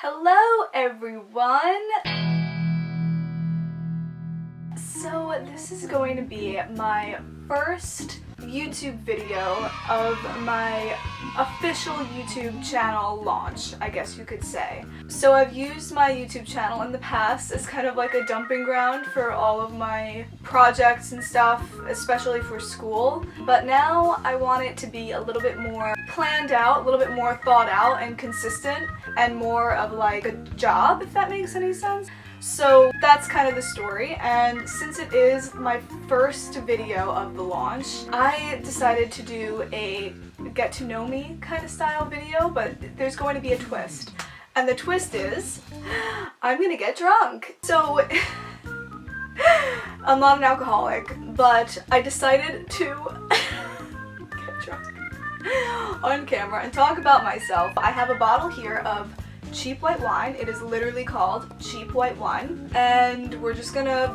Hello everyone! So this is going to be my first YouTube video of my official YouTube channel launch, I guess you could say. So I've used my YouTube channel in the past as kind of like a dumping ground for all of my projects and stuff, especially for school. But now I want it to be a little bit more planned out, a little bit more thought out and consistent, and more of like a job, if that makes any sense. So that's kind of the story, and since it is my first video of the launch, I decided to do a get to know me kind of style video, but there's going to be a twist. And the twist is, I'm gonna get drunk. So, I'm not an alcoholic, but I decided to get drunk on camera and talk about myself. I have a bottle here of cheap white wine. It is literally called cheap white wine, and we're just gonna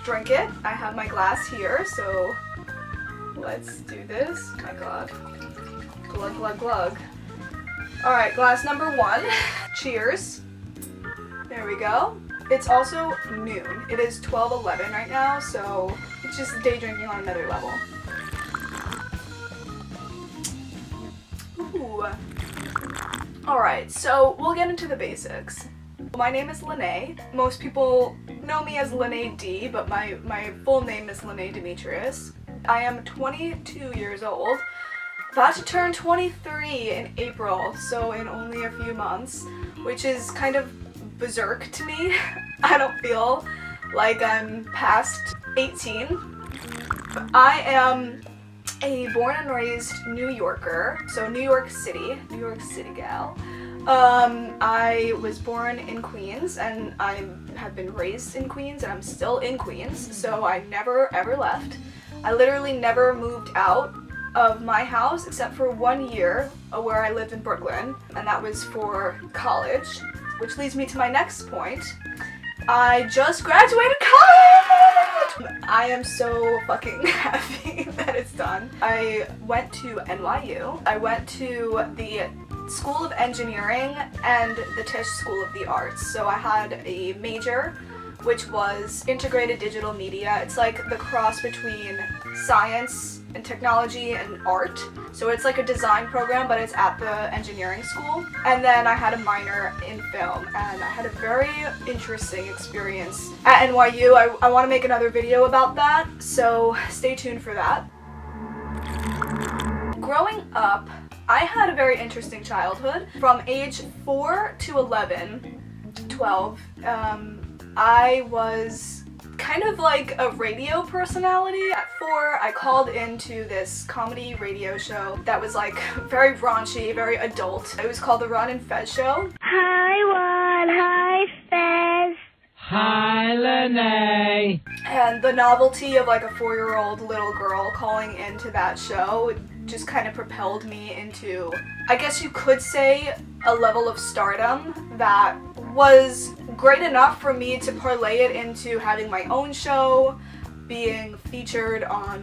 drink it. I have my glass here, so let's do this. Oh my god. Glug glug glug. Alright, glass number one. Cheers. There we go. It's also noon. It is 12:11 right now, so it's just day drinking on another level. Ooh. Alright, so we'll get into the basics. My name is Lenay. Most people know me as Lenay D, but my full name is Lenay Demetrius. I am 22 years old, about to turn 23 in April, so in only a few months, which is kind of berserk to me. I don't feel like I'm past 18. I am a born and raised New Yorker, so New York City gal. I was born in Queens, and I have been raised in Queens, and I'm still in Queens, so I never ever left. I literally never moved out of my house except for 1 year where I lived in Brooklyn, and that was for college, which leads me to my next point. I just graduated college! I am so fucking happy that it's done. I went to NYU. I went to the School of Engineering and the Tisch School of the Arts. So I had a major, which was integrated digital media. It's like the cross between science and technology and art. So it's like a design program, but it's at the engineering school. And then I had a minor in film, and I had a very interesting experience at NYU. I want to make another video about that, so stay tuned for that. Growing up, I had a very interesting childhood. From age 4 to 12, I was kind of like a radio personality. At 4, I called into this comedy radio show that was like very raunchy, very adult. It was called The Ron and Fez Show. Hi Ron, hi Fez. Hi Lenay. And the novelty of like a 4-year-old little girl calling into that show just kind of propelled me into, I guess you could say, a level of stardom that was great enough for me to parlay it into having my own show, being featured on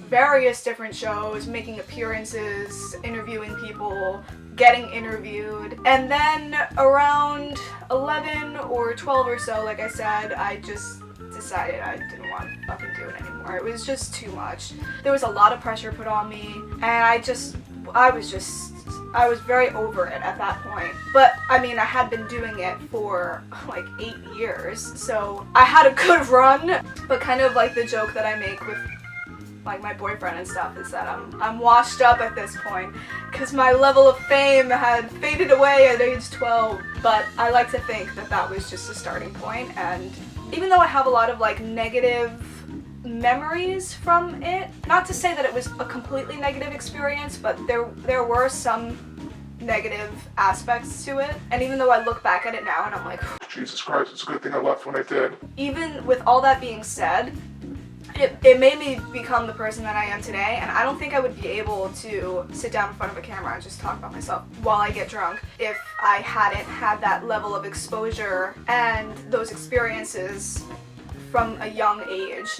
various different shows, making appearances, interviewing people, getting interviewed. And then around 11 or 12 or so, like I said, I just decided I didn't want to fucking do it anymore. It was just too much. There was a lot of pressure put on me, and I was very over it at that point. But I mean, I had been doing it for like 8 years, so I had a good run. But kind of like the joke that I make with like my boyfriend and stuff is that I'm washed up at this point, because my level of fame had faded away at age 12. But I like to think that that was just a starting point, and even though I have a lot of like negative memories from it, not to say that it was a completely negative experience, but there were some negative aspects to it. And even though I look back at it now and I'm like, Jesus Christ, it's a good thing I left when I did. Even with all that being said, it made me become the person that I am today, and I don't think I would be able to sit down in front of a camera and just talk about myself while I get drunk if I hadn't had that level of exposure and those experiences from a young age.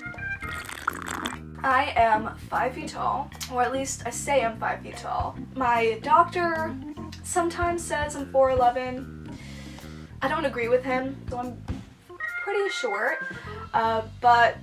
I am 5 feet tall, or at least I say I'm 5 feet tall. My doctor sometimes says I'm 4'11". I don't agree with him, so I'm pretty short, but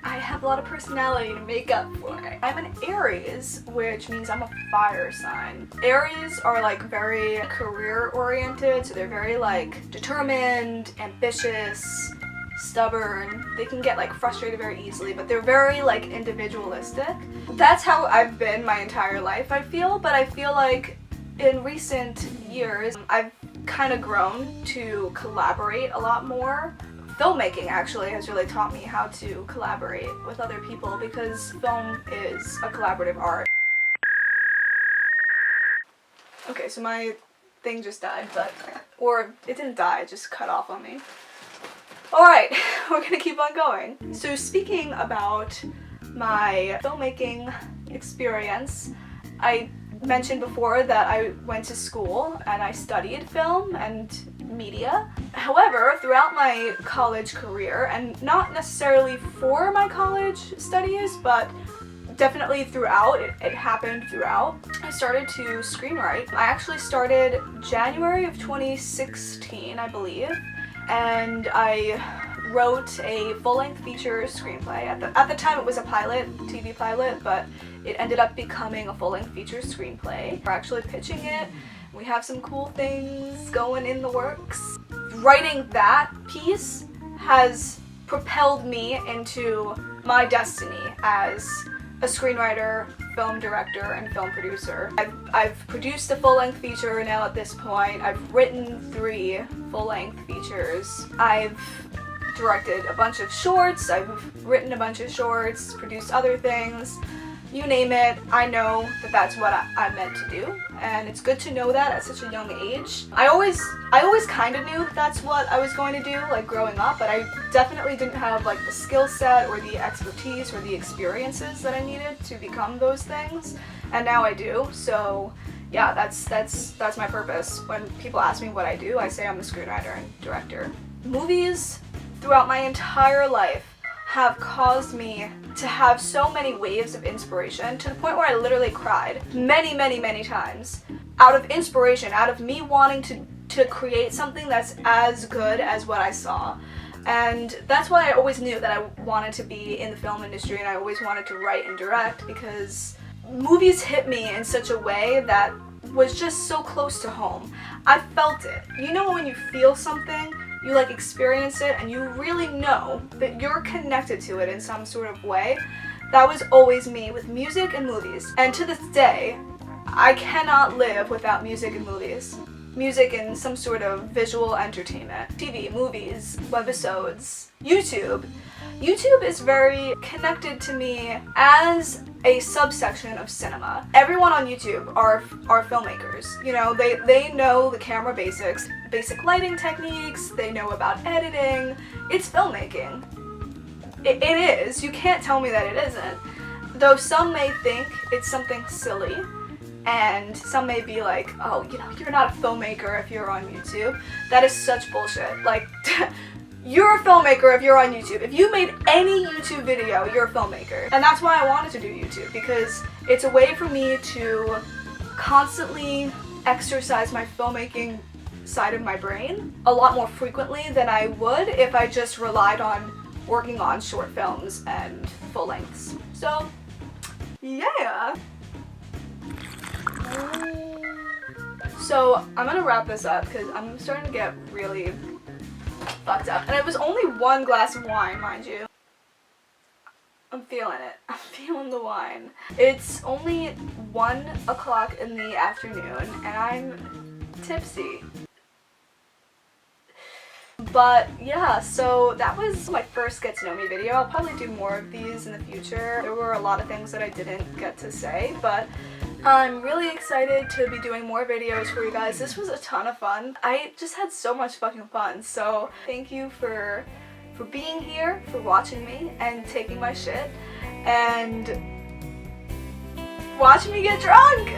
I have a lot of personality to make up for it. I'm an Aries, which means I'm a fire sign. Aries are like very career oriented, so they're very like determined, ambitious, stubborn. They can get like frustrated very easily, but they're very like individualistic. That's how I've been my entire life, I feel, but I feel like in recent years I've kind of grown to collaborate a lot more. Filmmaking actually has really taught me how to collaborate with other people because film is a collaborative art. Okay, so my thing just died, or it didn't die, it just cut off on me. Alright, we're gonna keep on going. So speaking about my filmmaking experience, I mentioned before that I went to school and I studied film and media. However, throughout my college career, and not necessarily for my college studies, but definitely throughout, it happened throughout, I started to screenwrite. I actually started January of 2016, I believe, and I wrote a full-length feature screenplay. At the time it was a pilot, TV pilot, but it ended up becoming a full-length feature screenplay. We're actually pitching it. We have some cool things going in the works. Writing that piece has propelled me into my destiny as a screenwriter, film director, and film producer. I've produced a full-length feature now at this point. I've written 3 full-length features. I've directed a bunch of shorts, I've written a bunch of shorts, produced other things. You name it, I know that that's what I meant to do, and it's good to know that at such a young age. I always kind of knew that that's what I was going to do, like growing up, but I definitely didn't have like the skill set or the expertise or the experiences that I needed to become those things, and now I do. So yeah, that's my purpose. When people ask me what I do, I say I'm a screenwriter and director. Movies throughout my entire life have caused me to have so many waves of inspiration to the point where I literally cried many times out of inspiration, out of me wanting to create something that's as good as what I saw. And that's why I always knew that I wanted to be in the film industry, and I always wanted to write and direct, because movies hit me in such a way that was just so close to home. I felt it. You know when you feel something, you like experience it and you really know that you're connected to it in some sort of way. That was always me with music and movies. And to this day, I cannot live without music and movies. Music and some sort of visual entertainment. TV, movies, webisodes, YouTube. YouTube is very connected to me as a subsection of cinema. Everyone on YouTube are filmmakers. You know, they know the camera basics, basic lighting techniques, they know about editing. It's filmmaking. It is. You can't tell me that it isn't. Though some may think it's something silly, and some may be like, oh, you know, you're not a filmmaker if you're on YouTube. That is such bullshit. Like, you're a filmmaker if you're on YouTube. If you made any YouTube video, you're a filmmaker. And that's why I wanted to do YouTube, because it's a way for me to constantly exercise my filmmaking side of my brain a lot more frequently than I would if I just relied on working on short films and full lengths. So, yeah. So I'm gonna wrap this up because I'm starting to get really fucked up. And it was only 1 glass of wine, mind you. I'm feeling it. I'm feeling the wine. It's only 1 o'clock in the afternoon and I'm tipsy. But yeah, so that was my first get to know me video. I'll probably do more of these in the future. There were a lot of things that I didn't get to say, but I'm really excited to be doing more videos for you guys. This was a ton of fun. I just had so much fucking fun. So thank you for being here, for watching me and taking my shit and watching me get drunk.